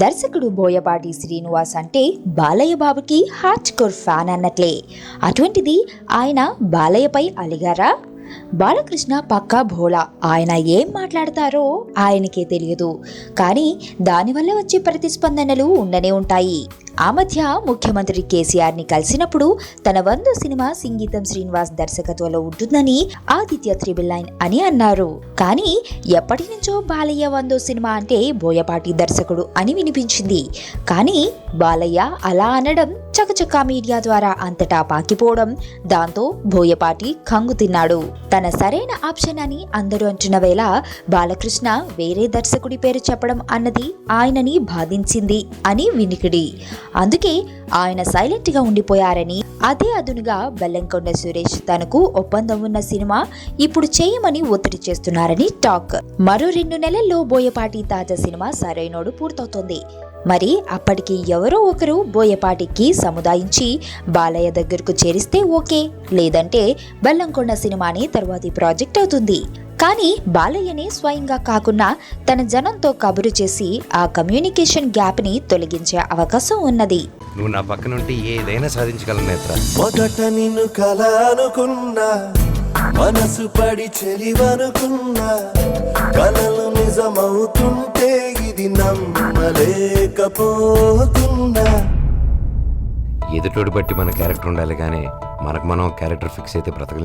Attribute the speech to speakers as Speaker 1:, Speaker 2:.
Speaker 1: దర్శకుడు బోయపాటి శ్రీనివాస్ అంటే బాలయ్య బాబుకి హార్డ్ కోర్ ఫ్యాన్ అన్నట్లే. అటువంటిది ఆయన బాలయ్యపై అలిగారా? బాలకృష్ణ పక్కా భోలా. ఆయన ఏం మాట్లాడతారో ఆయనకే తెలియదు. కానీ దానివల్ల వచ్చే ప్రతిస్పందనలు ఉండనే ఉంటాయి. ఆ మధ్య ముఖ్యమంత్రి కేసీఆర్ని కలిసినప్పుడు తన 100 సినిమా సంగీతం శ్రీనివాస్ దర్శకత్వంలో ఉంటుందని ఆదిత్య 9 అని అన్నారు. కానీ ఎప్పటి నుంచో బాలయ్య 100 సినిమా అంటే బోయపాటి దర్శకుడు అని వినిపించింది. కానీ బాలయ్య అలా అనడం చకచకా మీడియా ద్వారా అంతటా పాకిపోవడం, దాంతో బోయపాటి కంగు తిన్నాడు. తన సరైన ఆప్షన్ అని అందరూ అంటున్న వేళ బాలకృష్ణ వేరే దర్శకుడి పేరు చెప్పడం అన్నది ఆయనని బాధించింది అని వినికిడి. అందుకే ఆయన సైలెంట్ గా ఉండిపోయారని, అదే అదునుగా బెల్లంకొండ సురేష్ తనకు ఒప్పందం ఉన్న సినిమా ఇప్పుడు చేయమని ఒత్తిడి చేస్తున్నారని టాక్. మరో 2 నెలల్లో బోయపాటి తాజా సినిమా సరైనోడు పూర్తవుతోంది. మరి అప్పటికి ఎవరో ఒకరు బోయపాటికి సముదాయించి బాలయ్య దగ్గరకు చేరిస్తే ఓకే, లేదంటే బెల్లంకొండ సినిమాని తర్వాతి ప్రాజెక్ట్ అవుతుంది. కానీ బాలయ్యనే స్వయంగా కాకుండా తన జనంతో కబురు చేసి ఆ కమ్యూనికేషన్ గ్యాప్ ని తొలగించే అవకాశం ఉన్నది.
Speaker 2: నువ్వు నా పక్కన ఉంటే ఏదైనా సాధించగలను నేత్ర.
Speaker 3: మొదట నిన్ను కలనుకున్నా, మనసు పడి చెలివనుకున్నా, కలలు నిజమవుతుంటే ఇది నమ్మలేకపోతున్నా.
Speaker 2: ఎదుటోడు బట్టి మన క్యారెక్టర్ ఉండాలి, కానీ మనకు మనం క్యారెక్టర్ ఫిక్స్ అయితే బ్రతకలేం.